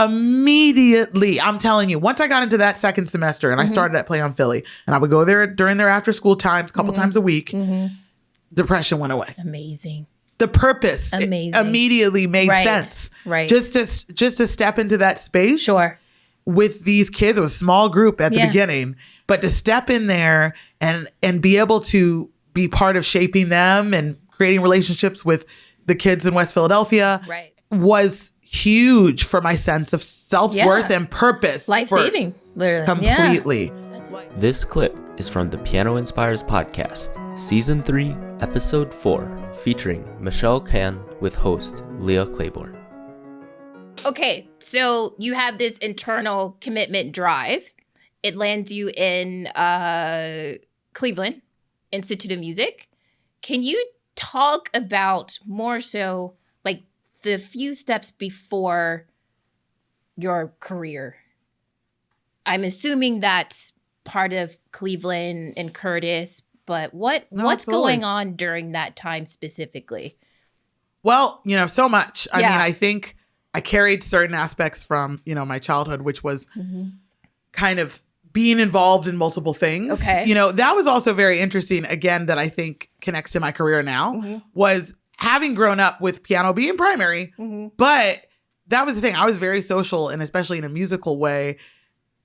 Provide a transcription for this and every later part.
immediately, I'm telling you, once I got into that second semester and I started at Play on Philly, and I would go there during their after school times, a couple times a week, depression went away. Amazing. The purpose immediately made sense. Right. Just to step into that space. Sure. With these kids, it was a small group at the beginning, but to step in there and be able to be part of shaping them and creating relationships with the kids in West Philadelphia was huge for my sense of self-worth and purpose. Life-saving, literally. Completely. Yeah. This clip is from the Piano Inspires podcast, Season 3, Episode 4, featuring Michelle Cann with host Leah Claiborne. Okay, so you have this internal commitment drive. It lands you in Cleveland Institute of Music. Can you talk about more so like the few steps before your career? I'm assuming that's part of Cleveland and Curtis, but what's going on during that time specifically? Well, so much. I mean, I think I carried certain aspects from, my childhood, which was kind of being involved in multiple things. Okay. That was also very interesting, again, that I think connects to my career now, was having grown up with piano being primary. But that was the thing. I was very social, and especially in a musical way,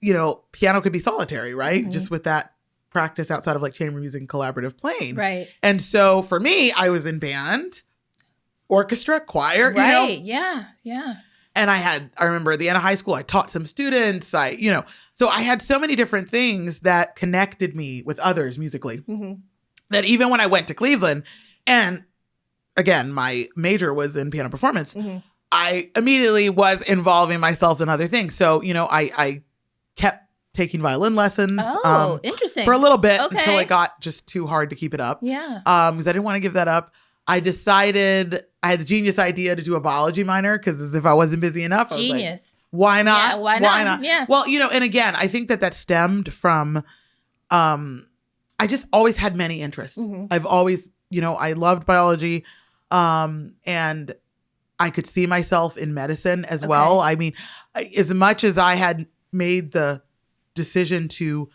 piano could be solitary, right? Just with that practice outside of like chamber music and collaborative playing. Right. And so for me, I was in band, orchestra, choir, Right. Yeah. And I remember at the end of high school, I taught some students, so I had so many different things that connected me with others musically that even when I went to Cleveland, and again, my major was in piano performance, I immediately was involving myself in other things. So, I kept taking violin lessons. Oh, interesting. For a little bit until it got just too hard to keep it up. Yeah. Because I didn't want to give that up. I decided I had the genius idea to do a biology minor because as if I wasn't busy enough. Genius. I was like, why not? Yeah, why not? Yeah. Well, and again, I think that stemmed from, I just always had many interests. I've always, I loved biology, and I could see myself in medicine as well. I mean, as much as I had made the decision to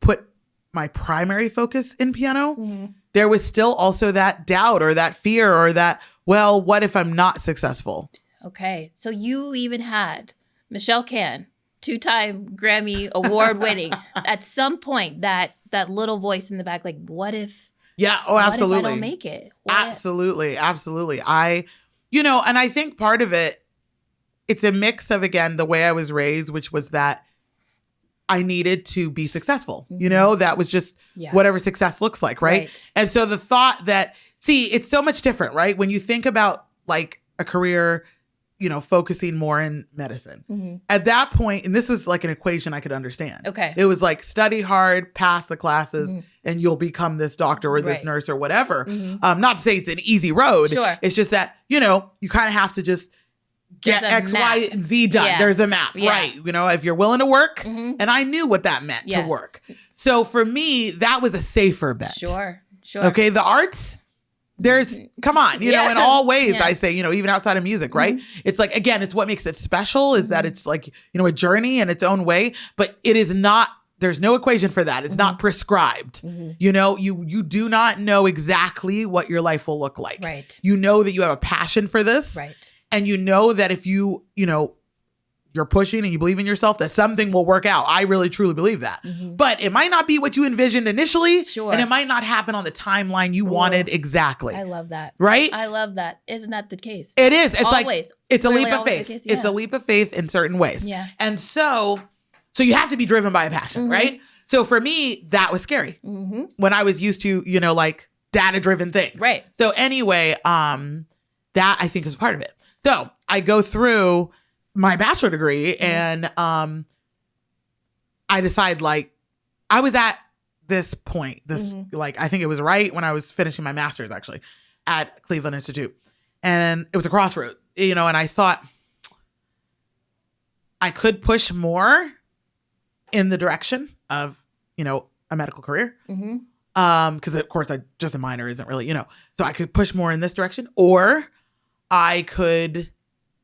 put my primary focus in piano, there was still also that doubt or that fear or that, well, what if I'm not successful? Okay. So you even had Michelle Cann, 2-time Grammy Award winning, at some point that little voice in the back, like, what if? Yeah. Oh, absolutely. What if I don't make it? Absolutely. And I think part of it's a mix of, again, the way I was raised, which was that I needed to be successful. That was just whatever success looks like, right? And so the thought that, it's so much different, right? When you think about like a career, focusing more in medicine. At that point, and this was like an equation I could understand. Okay. It was like study hard, pass the classes, and you'll become this doctor or this nurse or whatever. Not to say it's an easy road. Sure. It's just that, you kind of have to just get X, Y, and Z done. Yeah. There's a map, right? If you're willing to work, Mm-hmm. and I knew what that meant to work. So for me, that was a safer bet. Sure. Okay, the arts, come on, in all ways, I say, even outside of music, right? It's like, again, it's what makes it special is that it's like, a journey in its own way, but it is not, there's no equation for that. It's not prescribed. You do not know exactly what your life will look like. Right. You know that you have a passion for this. Right. And you know that if you're pushing and you believe in yourself, that something will work out. I really, truly believe that. But it might not be what you envisioned initially. Sure. And it might not happen on the timeline you wanted exactly. I love that. Right? I love that. Isn't that the case? It is. It's always. It's a leap of Always faith. the case, It's a leap of faith in certain ways. Yeah. And so you have to be driven by a passion, right? So for me, that was scary when I was used to, like data-driven things. Right. So anyway, that I think is part of it. So I go through my bachelor degree and I decide I was at this point, I think it was right when I was finishing my master's actually at Cleveland Institute. And it was a crossroad, and I thought I could push more in the direction of, a medical career. Because of course just a minor isn't really, so I could push more in this direction, or I could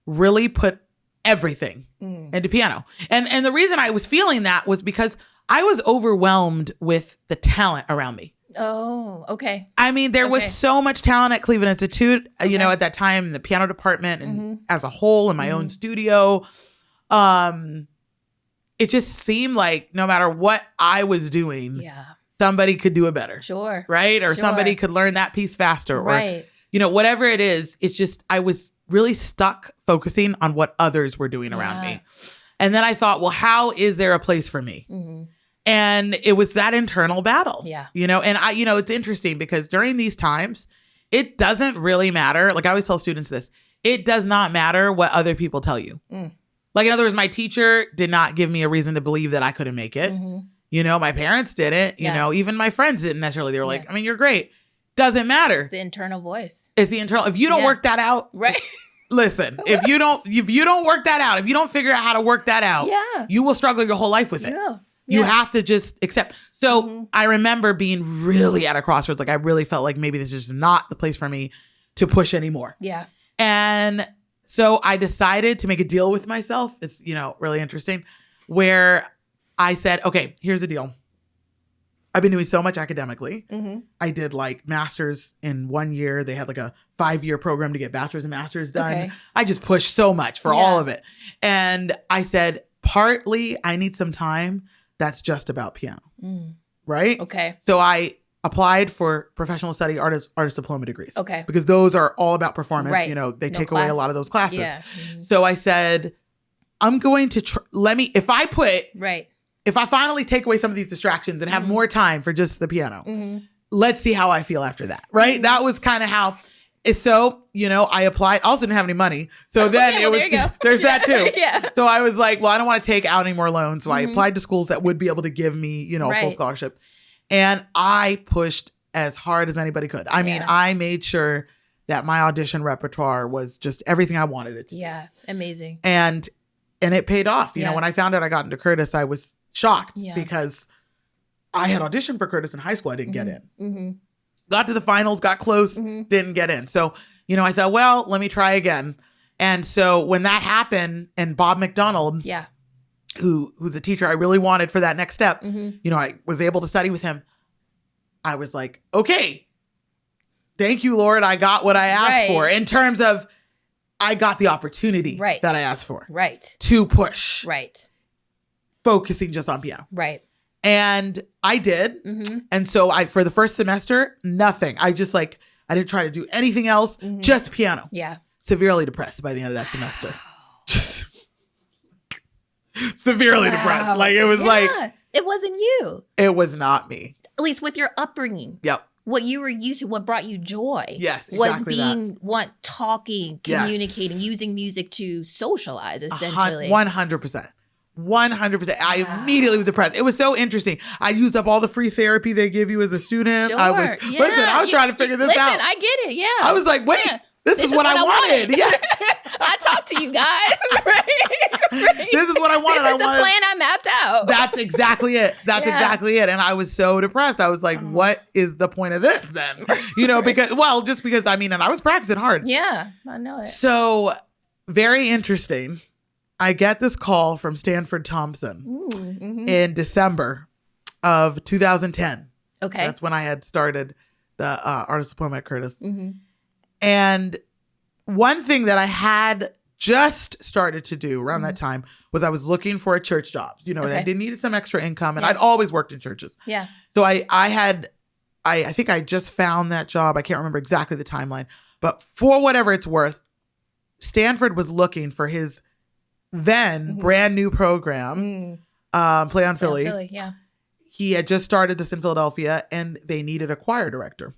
really put everything into piano. And the reason I was feeling that was because I was overwhelmed with the talent around me. Oh, okay. I mean, there was so much talent at Cleveland Institute, you know, at that time in the piano department and as a whole in my own studio. It just seemed like no matter what I was doing, somebody could do it better. Sure. Right? Or somebody could learn that piece faster. Or, you know, whatever it is, it's just, I was really stuck focusing on what others were doing around me. And then I thought, well, how is there a place for me? And it was that internal battle. You know, and I, you know, it's interesting because during these times, it doesn't really matter. Like I always tell students this, it does not matter what other people tell you. Like, in other words, my teacher did not give me a reason to believe that I couldn't make it. You know, my parents didn't, you know, even my friends didn't necessarily. They were like, I mean, you're great. Doesn't matter. It's the internal voice. It's the internal. If you don't work that out, listen, if you don't work that out, if you don't figure out how to work that out, you will struggle your whole life with it. You have to just accept. So I remember being really at a crossroads. Like I really felt like maybe this is just not the place for me to push anymore. And so I decided to make a deal with myself. It's, you know, really interesting, where I said, okay, here's the deal. I've been doing so much academically. I did like masters in 1 year. They had like a 5-year program to get bachelor's and master's done. I just pushed so much for all of it. And I said, partly I need some time that's just about piano. Right? So I applied for professional study artist diploma degrees. Because those are all about performance. You know, they take away a lot of those classes. So I said, I'm going to if I finally take away some of these distractions and have more time for just the piano, let's see how I feel after that. Right? That was kind of how. So, you know, I applied. Also didn't have any money. So then it was, there's that too. So I was like, well, I don't want to take out any more loans. So I applied to schools that would be able to give me, you know, a full scholarship. And I pushed as hard as anybody could. I mean, I made sure that my audition repertoire was just everything I wanted it to be. Amazing. And it paid off. You know, when I found out I got into Curtis, I was shocked because I had auditioned for Curtis in high school. I didn't get in. Got to the finals, got close, didn't get in. So, you know, I thought, well, let me try again. And so when that happened, and Bob McDonald, who's a teacher I really wanted for that next step, you know, I was able to study with him. I was like, okay, thank you, Lord. I got what I asked for in terms of I got the opportunity that I asked for to push, focusing just on piano. And I did. And so for the first semester, nothing. I didn't try to do anything else, just piano. Severely depressed by the end of that semester. Severely depressed. Like it was like. It wasn't you. It was not me. At least with your upbringing. What you were used to, what brought you joy. Was being talking, communicating, using music to socialize, essentially. 100%. 100%. I immediately was depressed. It was so interesting. I used up all the free therapy they give you as a student. I was trying to figure this out. I get it. I was like, wait, this is what I wanted. Yes. I talked to you guys. This is what I wanted. This is the plan I mapped out. That's exactly it. That's exactly it. And I was so depressed. I was like, what is the point of this then? You know, because I mean, and I was practicing hard. Yeah, I know it. So very interesting. I get this call from Stanford Thompson in December of 2010. That's when I had started the artist diploma at Curtis. And one thing that I had just started to do around that time was I was looking for a church job. You know, and I needed some extra income, and I'd always worked in churches. So I think I just found that job. I can't remember exactly the timeline, but for whatever it's worth, Stanford was looking for his then brand new program, Play on Philly. He had just started this in Philadelphia, and they needed a choir director.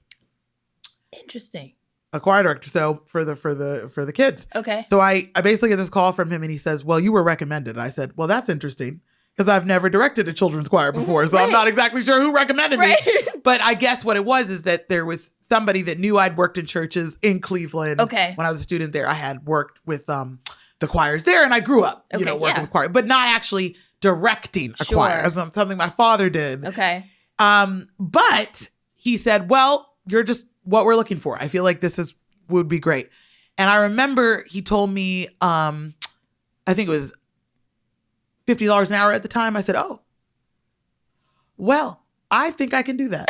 Interesting. A choir director. So for the kids. So I basically get this call from him, and he says, well, you were recommended. And I said, well, that's interesting because I've never directed a children's choir before. So I'm not exactly sure who recommended me. But I guess what it was is that there was somebody that knew I'd worked in churches in Cleveland. When I was a student there, I had worked with the choirs there, and I grew up, you know, working with choir, but not actually directing a choir as something my father did. But he said, well, you're just what we're looking for. I feel like would be great. And I remember he told me, I think it was $50 an hour at the time. I said, oh, well, I think I can do that.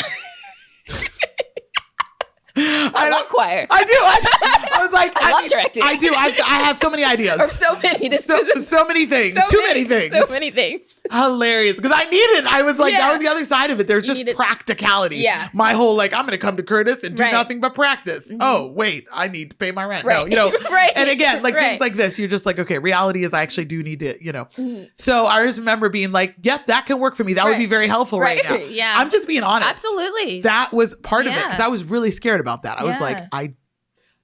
I love choir. I do. I was like, I love directing. I do. I have so many ideas. Or so many. So many things. Too many things. So many things. Hilarious. Because I needed. I was like, that was the other side of it. There's just practicality. Yeah. My whole I'm going to come to Curtis and do Right. nothing but practice. Mm-hmm. Oh, wait, I need to pay my rent. Right. No, Right. And again, Right. things like this, you're just like, okay, reality is I actually do need to, Mm-hmm. So I just remember being like, yep, that can work for me. That would be very helpful right now. Yeah. I'm just being honest. Absolutely. That was part of it Yeah. because I was really scared about that. I was like, Yeah.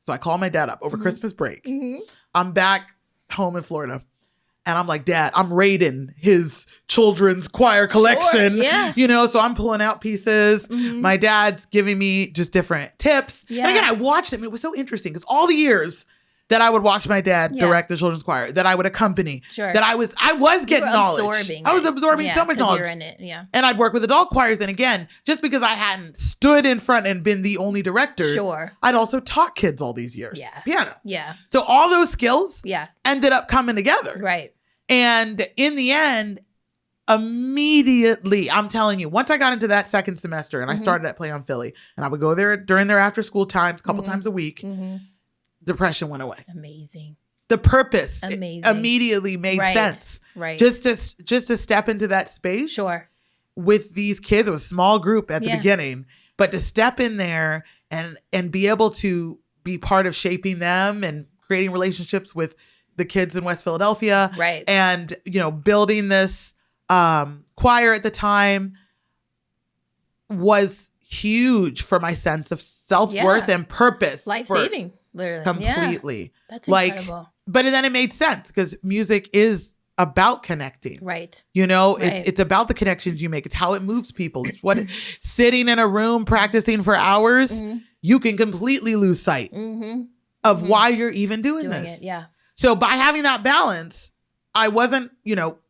So I called my dad up over Christmas break. Mm-hmm. I'm back home in Florida. And I'm like, Dad, I'm raiding his children's choir collection. Sure, yeah. So I'm pulling out pieces. Mm-hmm. My dad's giving me just different tips. Yeah. And again, I watched him. It was so interesting because all the years that I would watch my dad direct the children's choir, that I would accompany, that I was getting knowledge. I was absorbing so much knowledge. You're in it, yeah. And I'd work with adult choirs. And again, just because I hadn't stood in front and been the only director, I'd also taught kids all these years. Piano. Yeah. So all those skills Yeah. ended up coming together. Right. And in the end, immediately, I'm telling you, once I got into that second semester and I started at Play on Philly, and I would go there during their after school times, a couple times a week, depression went away. Amazing. The purpose Amazing. Immediately made sense. Right. Just to step into that space. Sure. With these kids, it was a small group at the beginning, but to step in there and be able to be part of shaping them and creating relationships with the kids in West Philadelphia. Right. And, building this choir at the time was huge for my sense of self-worth and purpose. Life-saving, literally. Completely. Yeah. That's incredible. But then it made sense because music is about connecting. Right. It's about the connections you make. It's how it moves people. It's what sitting in a room practicing for hours, you can completely lose sight of why you're even doing this. It, yeah. So by having that balance, I wasn't,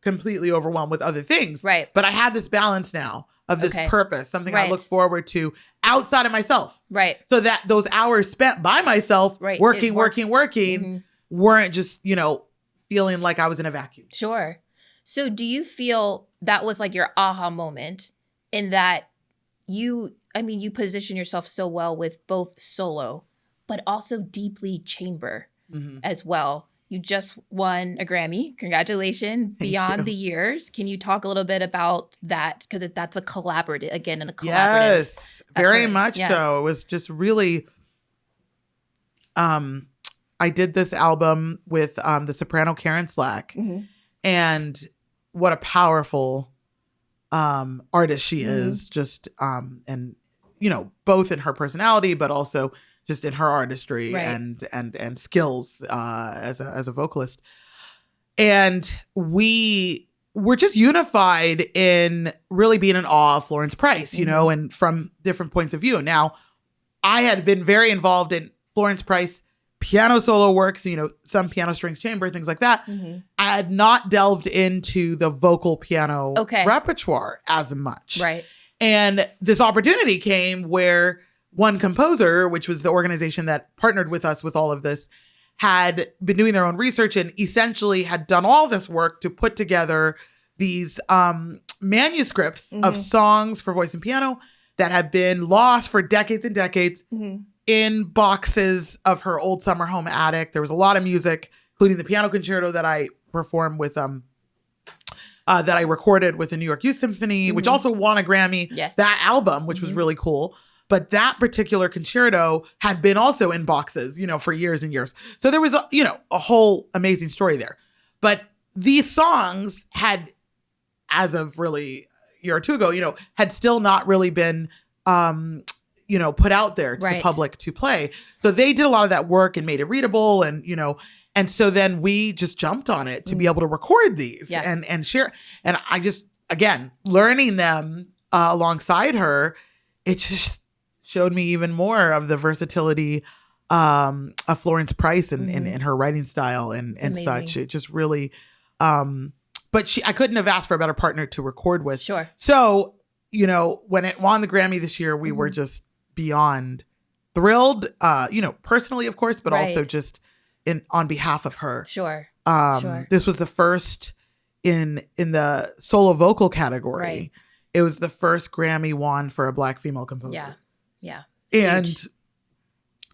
completely overwhelmed with other things. Right. But I had this balance now of this purpose, something I look forward to outside of myself. Right. So that those hours spent by myself, working, weren't just, feeling like I was in a vacuum. Sure. So do you feel that was like your aha moment in that you position yourself so well with both solo, but also deeply chamber as well? You just won a Grammy. Congratulations. Beyond the Years. Can you talk a little bit about that? Because that's a collaborative, again, in a collaborative. Yes, very much yes. so. It was just really, I did this album with the soprano Karen Slack. And what a powerful artist she is. Just, and, both in her personality, but also just in her artistry and skills as a vocalist. And we were just unified in really being in awe of Florence Price, and from different points of view. Now, I had been very involved in Florence Price piano solo works, some piano strings chamber, things like that. I had not delved into the vocal piano repertoire as much. Right. And this opportunity came where One Composer, which was the organization that partnered with us with all of this, had been doing their own research and essentially had done all this work to put together these manuscripts of songs for voice and piano that had been lost for decades and decades in boxes of her old summer home attic. There was a lot of music, including the piano concerto that I performed with that I recorded with the New York Youth Symphony, which also won a Grammy. Yes. That album, which was really cool. But that particular concerto had been also in boxes, for years and years. So there was, a whole amazing story there. But these songs had, as of really a year or two ago, had still not really been, put out there to the public to play. So they did a lot of that work and made it readable and so then we just jumped on it to be able to record these and share. And I just, again, learning them alongside her, it just showed me even more of the versatility of Florence Price and her writing style and such. It just really, but I couldn't have asked for a better partner to record with. Sure. So, when it won the Grammy this year, we were just beyond thrilled, personally, of course, but also just on behalf of her. Sure. Sure. This was the first in the solo vocal category. Right. It was the first Grammy won for a Black female composer. Yeah. Yeah. And Huge.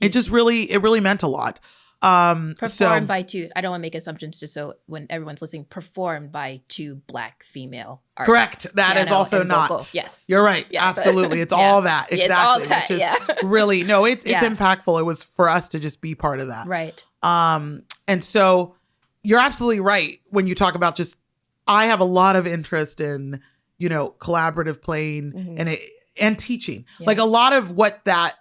it really meant a lot. Performed by two. I don't want to make assumptions just so when everyone's listening, performed by two Black female artists. Correct. That is Piano also and not. vocal. Yes. You're right. Yeah, Absolutely. It's yeah. all that. Yeah, Exactly. it's all that, which is yeah. really, no, it's Yeah. impactful. It was for us to just be part of that. Right. And so you're absolutely right when you talk about just, I have a lot of interest in, collaborative playing and teaching. Yeah. Like a lot of what that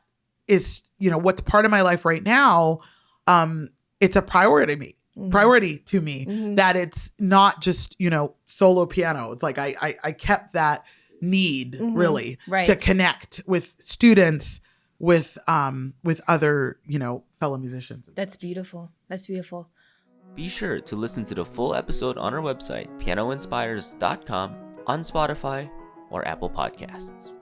is, what's part of my life right now, it's a priority to me that it's not just, solo piano. It's like I kept that need really Right. to connect with students, with other, fellow musicians. That's beautiful. That's beautiful. Be sure to listen to the full episode on our website, pianoinspires.com, on Spotify or Apple Podcasts.